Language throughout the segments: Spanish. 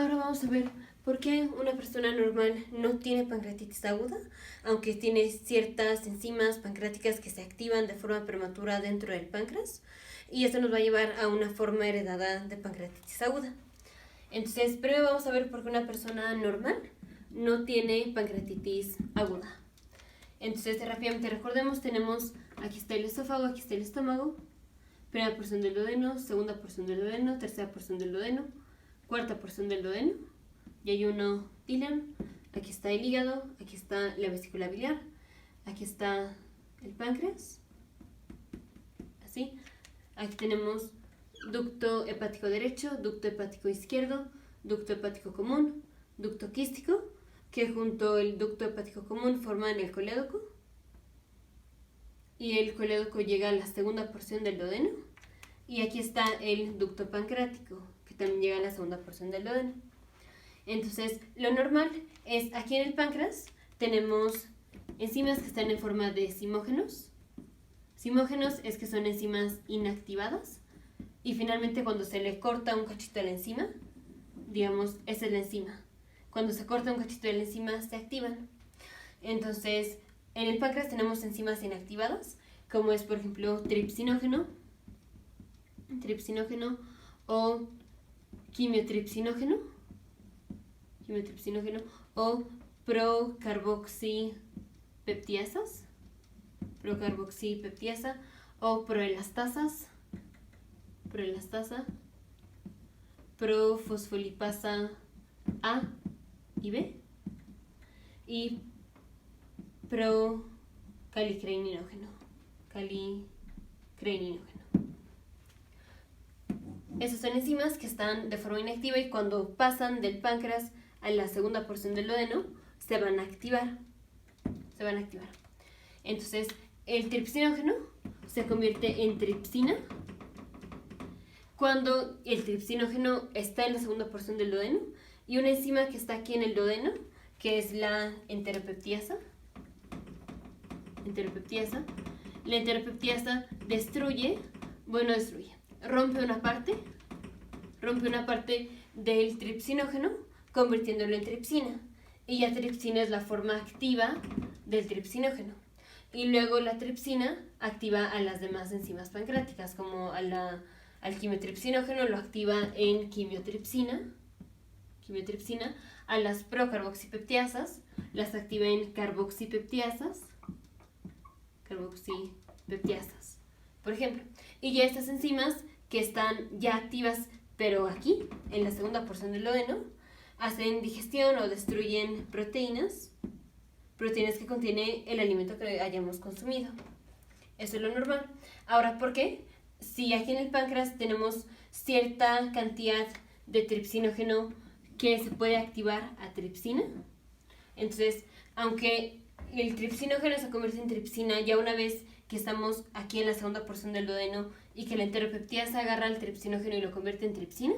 ahora vamos a ver por qué una persona normal no tiene pancreatitis aguda, aunque tiene ciertas enzimas pancreáticas que se activan de forma prematura dentro del páncreas, y esto nos va a llevar a una forma heredada de pancreatitis aguda. Entonces, primero vamos a ver por qué una persona normal no tiene pancreatitis aguda. Entonces, rápidamente recordemos, tenemos, aquí está el esófago, aquí está el estómago, primera porción del duodeno, segunda porción del duodeno, tercera porción del duodeno, cuarta porción del duodeno, y hay uno ileum, aquí está el hígado, aquí está la vesícula biliar, aquí está el páncreas, así. Aquí tenemos ducto hepático derecho, ducto hepático izquierdo, ducto hepático común, ducto quístico, que junto al ducto hepático común forman el colédoco, y el colédoco llega a la segunda porción del duodeno, y aquí está el ducto pancreático, que también llega a la segunda porción del duodeno. Entonces, lo normal es, aquí en el páncreas tenemos enzimas que están en forma de zimógenos. Zimógenos es que son enzimas inactivadas, y finalmente cuando se le corta un cachito de la enzima, digamos, esa es la enzima. Cuando se corta un cachito de la enzima, se activan. Entonces, en el páncreas tenemos enzimas inactivadas, como es, por ejemplo, tripsinógeno o quimiotripsinógeno o procarboxipeptiasas o proelastasa, profosfolipasa A y B y calicreninógeno. Esas son enzimas que están de forma inactiva y cuando pasan del páncreas a la segunda porción del duodeno se van a activar. Entonces, el tripsinógeno se convierte en tripsina cuando el tripsinógeno está en la segunda porción del duodeno, y una enzima que está aquí en el duodeno, que es la enteropeptiasa. La enteropeptiasa rompe una parte del tripsinógeno, convirtiéndolo en tripsina. Y la tripsina es la forma activa del tripsinógeno. Y luego la tripsina activa a las demás enzimas pancreáticas, como al quimiotripsinógeno lo activa en quimiotripsina, a las procarboxipeptiasas las activa en carboxipeptiasas, por ejemplo. Y ya estas enzimas que están ya activas, pero aquí, en la segunda porción del duodeno, hacen digestión o destruyen proteínas que contiene el alimento que hayamos consumido. Eso es lo normal. Ahora, ¿por qué? Si aquí en el páncreas tenemos cierta cantidad de tripsinógeno que se puede activar a tripsina, entonces, aunque el tripsinógeno se convierte en tripsina ya una vez que estamos aquí en la segunda porción del duodeno y que la enteropeptiasa agarra el tripsinógeno y lo convierte en tripsina,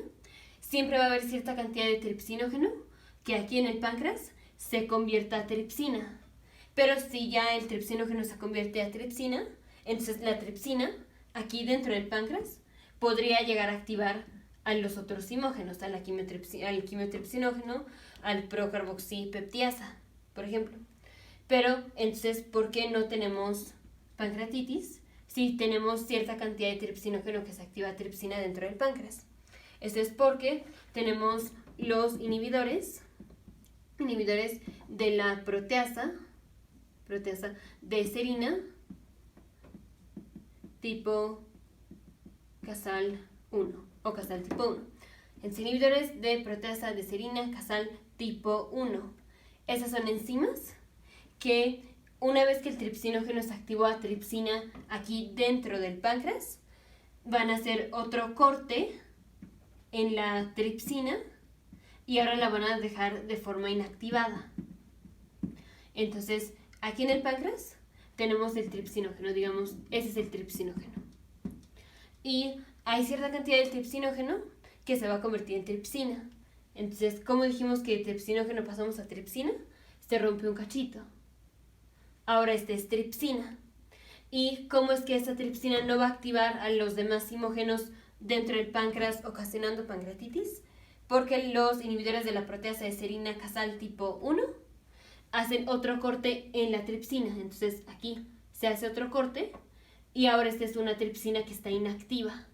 siempre va a haber cierta cantidad de tripsinógeno que aquí en el páncreas se convierta a tripsina. Pero si ya el tripsinógeno se convierte a tripsina, entonces la tripsina aquí dentro del páncreas podría llegar a activar a los otros zimógenos, al quimiotripsinógeno, al procarboxipeptiasa, por ejemplo. Pero entonces, ¿por qué no tenemos pancreatitis si tenemos cierta cantidad de tripsinógeno que se activa tripsina dentro del páncreas? Esto es porque tenemos los inhibidores de la proteasa de serina tipo casal 1 o casal tipo 1. Entonces, inhibidores de proteasa de serina casal tipo 1. Esas son enzimas que una vez que el tripsinógeno se activó a tripsina aquí dentro del páncreas, van a hacer otro corte en la tripsina y ahora la van a dejar de forma inactivada. Entonces, aquí en el páncreas tenemos el tripsinógeno, digamos, ese es el tripsinógeno. Y hay cierta cantidad de tripsinógeno que se va a convertir en tripsina. Entonces, ¿cómo dijimos que de tripsinógeno pasamos a tripsina? Se rompe un cachito. Ahora este es tripsina. ¿Y cómo es que esta tripsina no va a activar a los demás zimógenos dentro del páncreas ocasionando pancreatitis? porque los inhibidores de la proteasa de serina casal tipo 1 hacen otro corte en la tripsina. Entonces aquí se hace otro corte y ahora esta es una tripsina que está inactiva.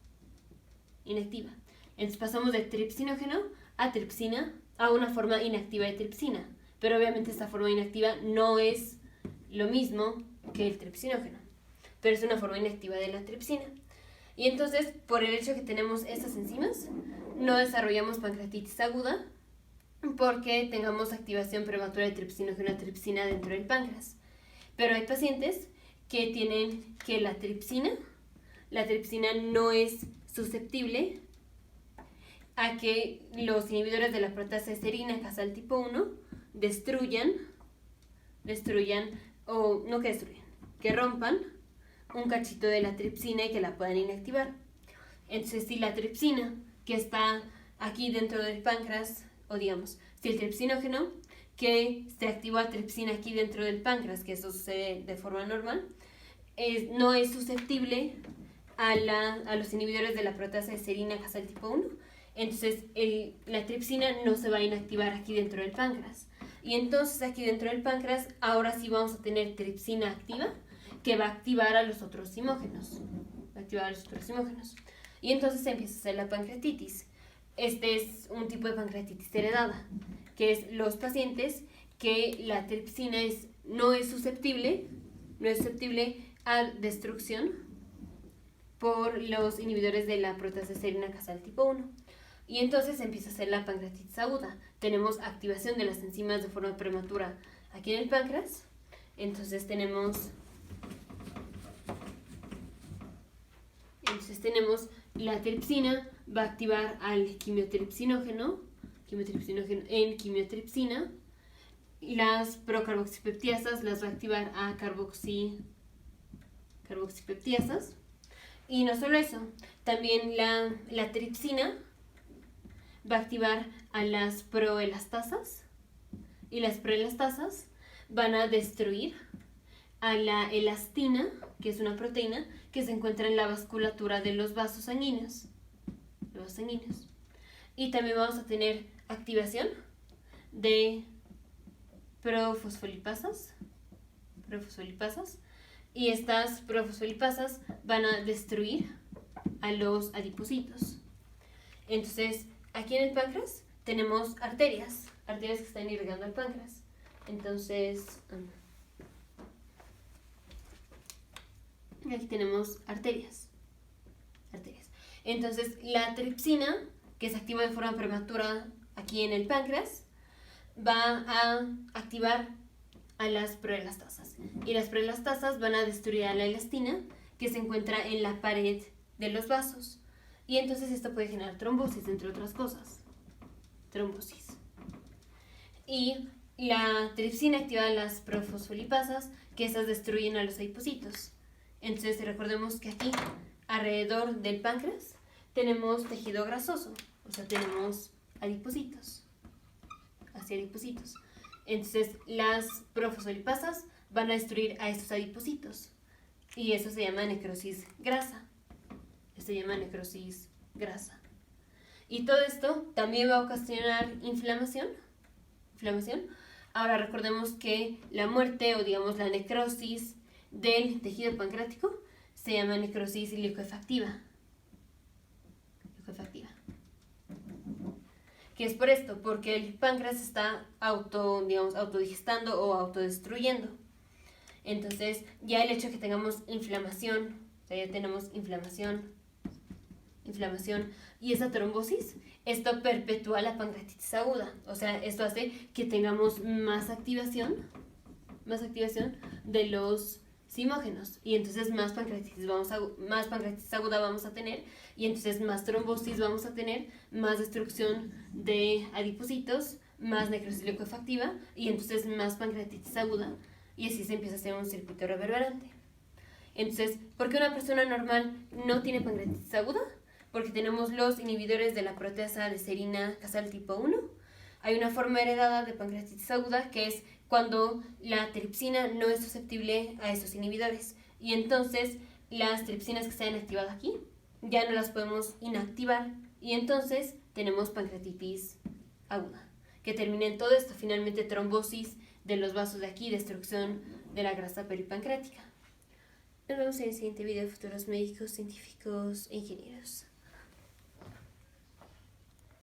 Entonces pasamos de tripsinógeno a tripsina, a una forma inactiva de tripsina. Pero obviamente esta forma inactiva no es lo mismo que el tripsinógeno, pero es una forma inactiva de la tripsina. Y entonces, por el hecho de que tenemos estas enzimas, no desarrollamos pancreatitis aguda porque tengamos activación prematura de tripsinógeno-tripsina dentro del páncreas. Pero hay pacientes que tienen que la tripsina no es susceptible a que los inhibidores de la proteasa de serina casal tipo 1 destruyan, o no que destruyan, que rompan un cachito de la tripsina y que la puedan inactivar. Entonces, si la tripsina que está aquí dentro del páncreas, o digamos, si el tripsinógeno que se activó a tripsina aquí dentro del páncreas, que eso sucede de forma normal, no es susceptible a los inhibidores de la proteasa de serina casal tipo 1, entonces la tripsina no se va a inactivar aquí dentro del páncreas. Y entonces aquí dentro del páncreas, ahora sí vamos a tener tripsina activa, que va a activar a los otros simógenos. Y entonces se empieza a hacer la pancreatitis. Este es un tipo de pancreatitis heredada, que es los pacientes que la tripsina no es susceptible a destrucción por los inhibidores de la proteasa de serina casal tipo 1. Y entonces empieza a hacer la pancreatitis aguda. Tenemos activación de las enzimas de forma prematura aquí en el páncreas. Entonces tenemos la tripsina, va a activar al quimiotripsinógeno en quimiotripsina. Las procarboxipeptiasas las va a activar a carboxipeptiasas. Y no solo eso, también la tripsina va a activar a las proelastasas, y las proelastasas van a destruir a la elastina, que es una proteína que se encuentra en la vasculatura de los vasos sanguíneos. Y también vamos a tener activación de profosfolipasas, y estas profosfolipasas van a destruir a los adipocitos. Entonces, aquí en el páncreas tenemos arterias que están irrigando el páncreas. Entonces, aquí tenemos arterias. Entonces, la tripsina, que se activa de forma prematura aquí en el páncreas, va a activar a las proelastasas. Y las proelastasas van a destruir a la elastina, que se encuentra en la pared de los vasos. Y entonces esto puede generar trombosis, entre otras cosas. Y la tripsina activa las profosfolipasas, que esas destruyen a los adipocitos. Entonces recordemos que aquí, alrededor del páncreas, tenemos tejido grasoso, o sea, tenemos adipocitos. Entonces las profosfolipasas van a destruir a estos adipocitos. Y eso se llama necrosis grasa. Y todo esto también va a ocasionar inflamación. Ahora recordemos que la muerte, o digamos la necrosis del tejido pancreático, se llama necrosis licuefactiva. Que es por esto, porque el páncreas está autodigestando o autodestruyendo. Entonces, ya el hecho de que tengamos inflamación, o sea, ya tenemos inflamación y esa trombosis, esto perpetúa la pancreatitis aguda. O sea, esto hace que tengamos más activación de los simógenos, y entonces más pancreatitis aguda vamos a tener, y entonces más trombosis vamos a tener, más destrucción de adipocitos, más necrosis licuefactiva, y entonces más pancreatitis aguda, y así se empieza a hacer un circuito reverberante. Entonces, ¿por qué una persona normal no tiene pancreatitis aguda? Porque tenemos los inhibidores de la proteasa de serina casal tipo 1. Hay una forma heredada de pancreatitis aguda, que es cuando la tripsina no es susceptible a esos inhibidores. Y entonces las tripsinas que se han activado aquí ya no las podemos inactivar. Y entonces tenemos pancreatitis aguda, que termina en todo esto, finalmente trombosis de los vasos de aquí, destrucción de la grasa peripancreática. Nos vemos en el siguiente video, futuros médicos, científicos e ingenieros.